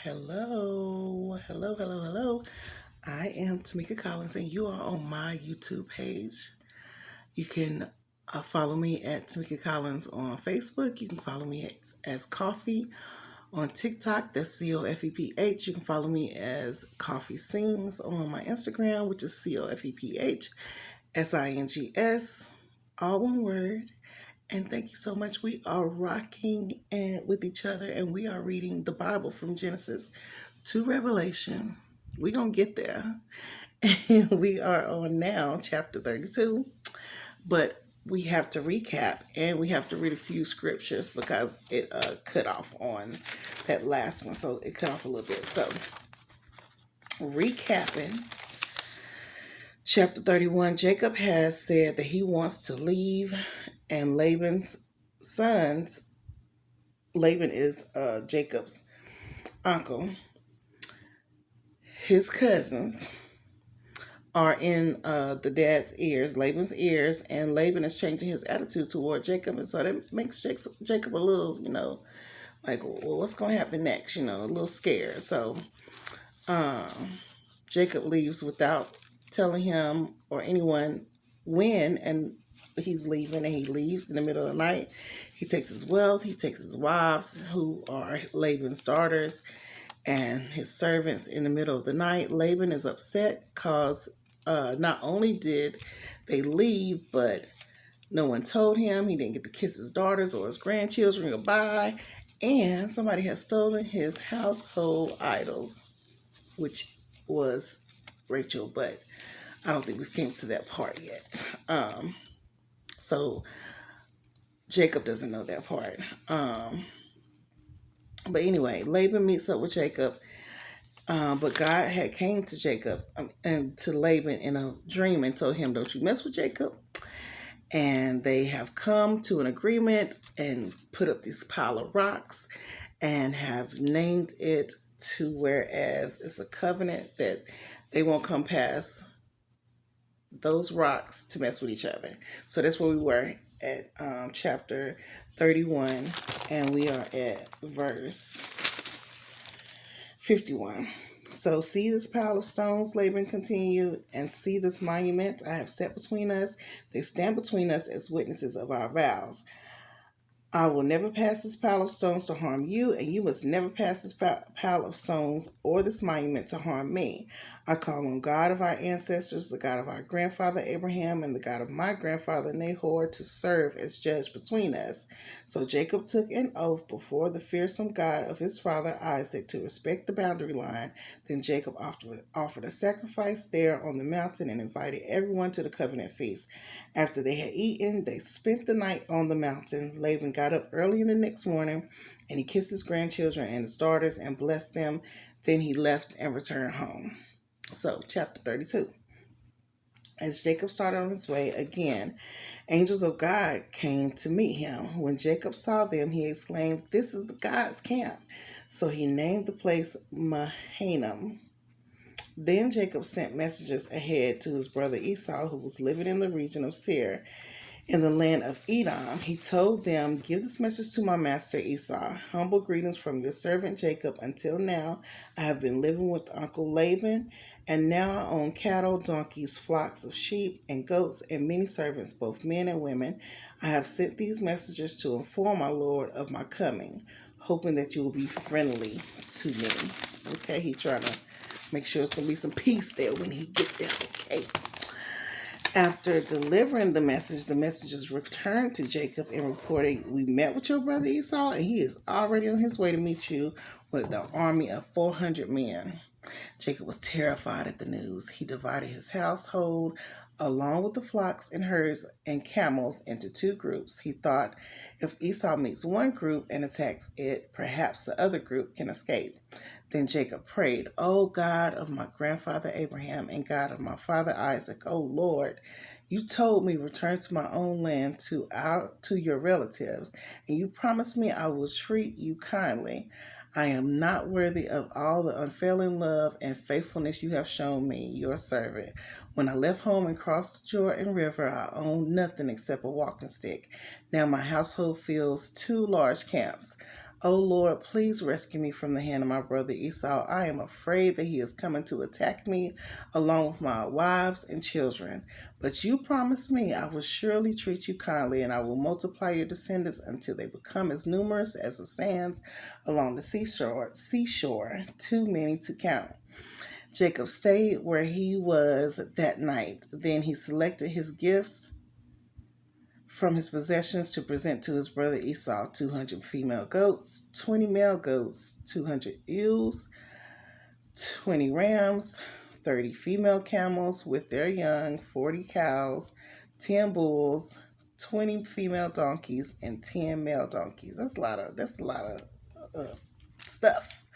Hello. I am Tamika Collins, and you are on my YouTube page. You can follow me at Tamika Collins on Facebook. You can follow me as Coffee on TikTok. That's COFEPH. You can follow me as Coffee Sings on my Instagram, which is COFEPHSINGS, all one word. And thank you so much. We are rocking and with each other, and we are reading the Bible from Genesis to Revelation. We're going to get there. And we are on now chapter 32. But we have to recap and we have to read a few scriptures because it cut off on that last one. So it cut off a little bit. So recapping chapter 31, Jacob has said that he wants to leave, and Laban's sons, Laban is Jacob's uncle, his cousins are in the dad's ears, Laban's ears, and Laban is changing his attitude toward Jacob, and so that makes Jacob a little, like, well, what's going to happen next? A little scared. So Jacob leaves without telling him or anyone when and he's leaving, and he leaves in the middle of the night. He takes his wealth, he takes his wives, who are Laban's daughters, and his servants in the middle of the night. Laban is upset because not only did they leave, but no one told him. He didn't get to kiss his daughters or his grandchildren goodbye. And somebody has stolen his household idols, which was Rachel, but I don't think we came to that part yet. So Jacob doesn't know that part. But anyway, Laban meets up with Jacob. But God had came to Jacob and to Laban in a dream and told him, don't you mess with Jacob. And they have come to an agreement and put up this pile of rocks and have named it to whereas it's a covenant that they won't come past those rocks to mess with each other. So that's where we were at chapter 31, and we are at verse 51. So see this pile of stones, Laban continued, and see this monument I have set between us. They stand between us as witnesses of our vows. I will never pass this pile of stones to harm you, and you must never pass this pile of stones or this monument to harm me. I call on God of our ancestors, the God of our grandfather Abraham, and the God of my grandfather Nahor to serve as judge between us. So Jacob took an oath before the fearsome God of his father Isaac to respect the boundary line. Then Jacob offered a sacrifice there on the mountain and invited everyone to the covenant feast. After they had eaten, they spent the night on the mountain. Laban got up early in the next morning, and he kissed his grandchildren and his daughters and blessed them. Then he left and returned home. So, chapter 32. As Jacob started on his way again, angels of God came to meet him. When Jacob saw them, he exclaimed, "This is the God's camp." So he named the place Mahanaim. Then Jacob sent messengers ahead to his brother Esau, who was living in the region of Seir, in the land of Edom. He told them, "Give this message to my master Esau. Humble greetings from your servant Jacob. Until now, I have been living with Uncle Laban, and now I own cattle, donkeys, flocks of sheep and goats, and many servants, both men and women. I have sent these messengers to inform my lord of my coming, hoping that you will be friendly to me." Okay, he trying to make sure it's going to be some peace there when he gets there. Okay. After delivering the message, the messengers returned to Jacob and reported, "We met with your brother Esau, and he is already on his way to meet you with an army of 400 men. Jacob was terrified at the news. He divided his household, along with the flocks and herds and camels, into two groups. He thought, if Esau meets one group and attacks it, perhaps the other group can escape. Then Jacob prayed, "O God of my grandfather Abraham and God of my father Isaac, O Lord, you told me return to my own land to your relatives, and you promised me I will treat you kindly. I am not worthy of all the unfailing love and faithfulness you have shown me, your servant. When I left home and crossed the Jordan River, I owned nothing except a walking stick. Now my household fills two large camps. O Lord, please rescue me from the hand of my brother Esau. I am afraid that he is coming to attack me along with my wives and children. But you promised me I will surely treat you kindly, and I will multiply your descendants until they become as numerous as the sands along the seashore, too many to count. Jacob stayed where he was that night. Then he selected his gifts from his possessions to present to his brother Esau: 200 female goats, 20 male goats, 200 ewes, 20 rams, 30 female camels with their young, 40 cows, 10 bulls, 20 female donkeys, and 10 male donkeys. That's a lot of stuff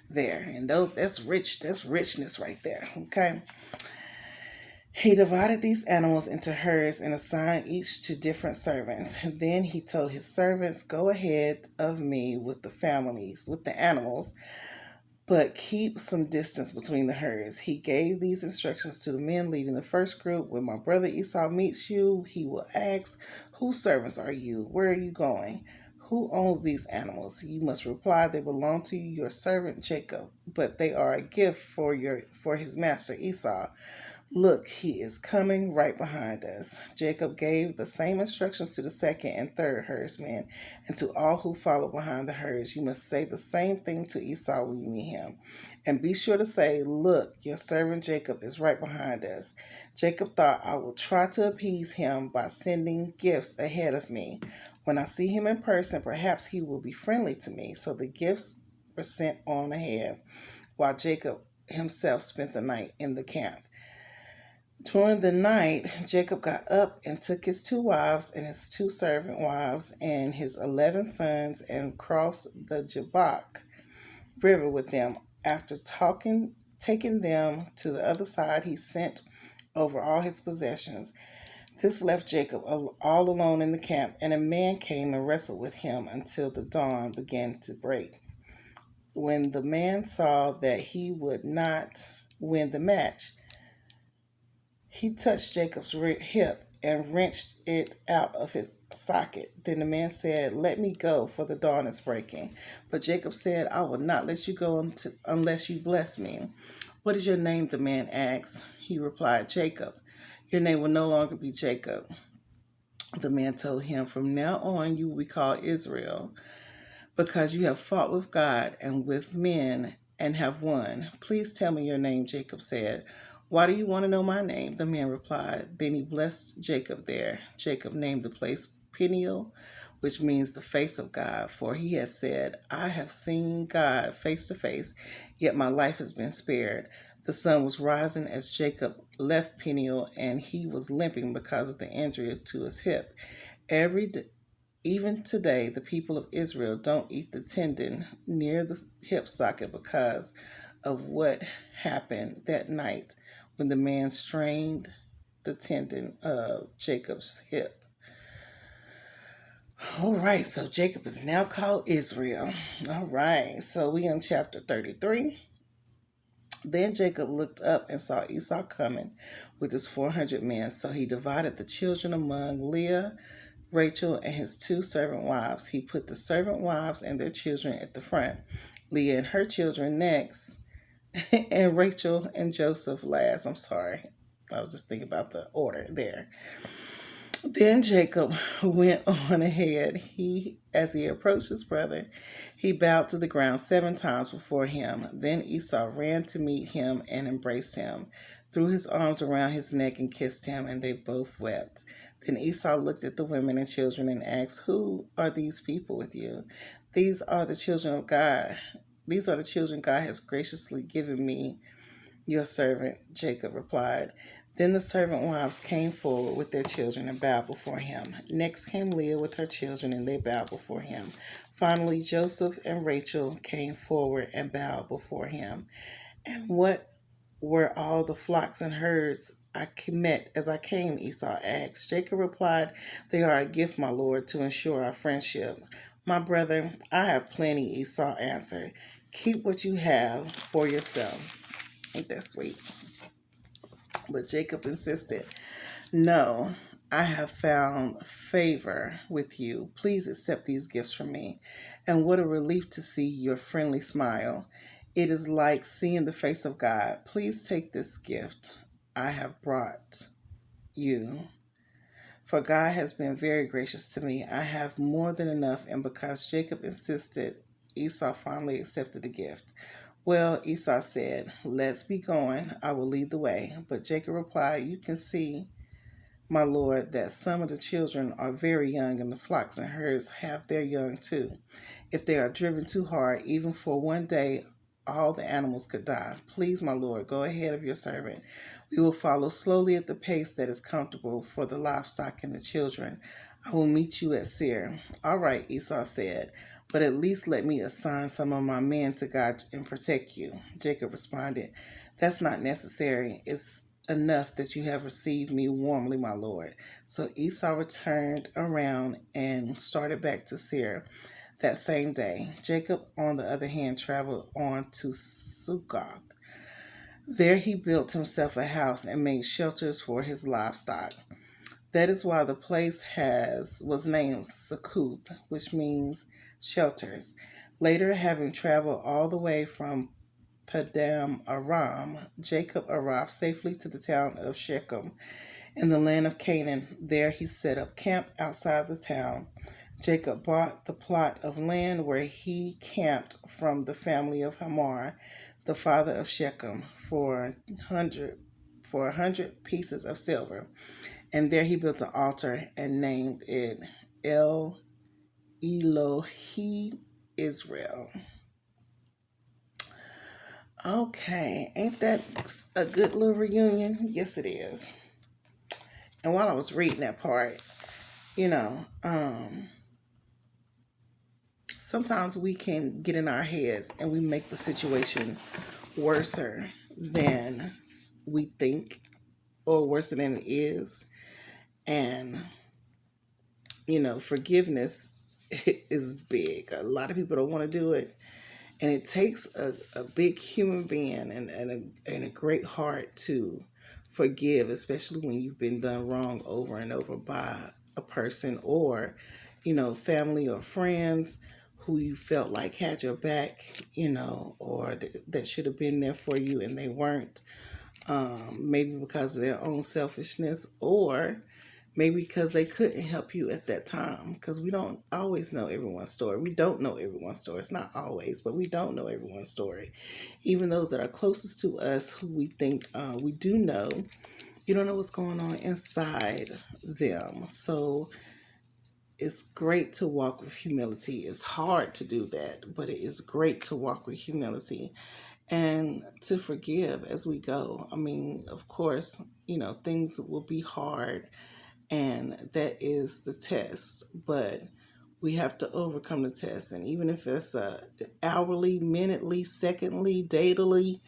there. And that's richness right there. Okay. He divided these animals into herds and assigned each to different servants. And then he told his servants, "Go ahead of me with the animals, but keep some distance between the herds." He gave these instructions to the men leading the first group: "When my brother Esau meets you, he will ask, 'Whose servants are you? Where are you going? Who owns these animals?' You must reply, 'They belong to your servant Jacob, but they are a gift for his master Esau. Look, he is coming right behind us.'" Jacob gave the same instructions to the second and third herdsmen, and to all who follow behind the herds. "You must say the same thing to Esau when you meet him. And be sure to say, 'Look, your servant Jacob is right behind us.'" Jacob thought, "I will try to appease him by sending gifts ahead of me. When I see him in person, perhaps he will be friendly to me." So the gifts were sent on ahead, while Jacob himself spent the night in the camp. During the night, Jacob got up and took his 2 wives and his 2 servant wives and his 11 sons and crossed the Jabbok River with them. After taking them to the other side, he sent over all his possessions. This left Jacob all alone in the camp, and a man came and wrestled with him until the dawn began to break. When the man saw that he would not win the match, he touched Jacob's hip and wrenched it out of his socket. Then the man said, "Let me go, for the dawn is breaking." But Jacob said, "I will not let you go unless you bless me." "What is your name?" the man asked. He replied, "Jacob." "Your name will no longer be Jacob," the man told him. "From now on you will be called Israel, because you have fought with God and with men and have won." "Please tell me your name," Jacob said. "Why do you want to know my name?" the man replied. Then he blessed Jacob there. Jacob named the place Peniel, which means the face of God, for he had said, "I have seen God face to face, yet my life has been spared." The sun was rising as Jacob left Peniel, and he was limping because of the injury to his hip. Even today, the people of Israel don't eat the tendon near the hip socket because of what happened that night when the man strained the tendon of Jacob's hip. All right, so Jacob is now called Israel. All right, so we in chapter 33. Then Jacob looked up and saw Esau coming with his 400 men. So he divided the children among Leah, Rachel, and his 2 servant wives. He put the servant wives and their children at the front, Leah and her children next, and Rachel and Joseph last. I'm sorry. I was just thinking about the order there. Then Jacob went on ahead. As he approached his brother, he bowed to the ground 7 times before him. Then Esau ran to meet him and embraced him, threw his arms around his neck and kissed him, and they both wept. Then Esau looked at the women and children and asked, "Who are these people with you?" "These are the children of God. These are the children God has graciously given me, your servant," Jacob replied. Then the servant wives came forward with their children and bowed before him. Next came Leah with her children, and they bowed before him. Finally, Joseph and Rachel came forward and bowed before him. "And what were all the flocks and herds I met as I came?" Esau asked. Jacob replied, "They are a gift, my lord, to ensure our friendship." "My brother, I have plenty," Esau answered. "Keep what you have for yourself." Ain't that sweet? But Jacob insisted, "No, I have found favor with you. Please accept these gifts from me. And what a relief to see your friendly smile. It is like seeing the face of God. Please take this gift I have brought you. For God has been very gracious to me. I have more than enough, and because Jacob insisted, Esau finally accepted the gift. Well, Esau said, let's be going. I will lead the way. But Jacob replied, you can see, my lord, that some of the children are very young, and the flocks and herds have their young too. If they are driven too hard, even for one day, all the animals could die. Please, my lord, go ahead of your servant. We will follow slowly at the pace that is comfortable for the livestock and the children. I will meet you at Seir. All right, Esau said, but at least let me assign some of my men to guide and protect you. Jacob responded, that's not necessary. It's enough that you have received me warmly, my lord. So Esau returned around and started back to Seir that same day. Jacob, on the other hand, traveled on to Succoth. There he built himself a house and made shelters for his livestock. That is why the place was named Succoth, which means shelters. Later, having traveled all the way from Padam Aram, Jacob arrived safely to the town of Shechem in the land of Canaan. There he set up camp outside the town. Jacob bought the plot of land where he camped from the family of Hamor, the father of Shechem, for a hundred pieces of silver. And there he built an altar and named it El Elohi Israel. Okay, ain't that a good little reunion? Yes, it is. And while I was reading that part, you know, sometimes we can get in our heads and we make the situation worser than we think or worse than it is. And, forgiveness is big. A lot of people don't want to do it. And it takes a big human being and a great heart to forgive, especially when you've been done wrong over and over by a person or, family or friends who you felt like had your back, or that should have been there for you and they weren't. Maybe because of their own selfishness or maybe because they couldn't help you at that time, because we don't always know everyone's story. We don't know everyone's story. It's not always, but we don't know everyone's story. Even those that are closest to us who we think we do know, you don't know what's going on inside them. So it's great to walk with humility. It's hard to do that, but it is great to walk with humility and to forgive as we go. I mean, of course, things will be hard, and that is the test, but we have to overcome the test. And even if it's hourly, minutely, secondly, daily, yearly,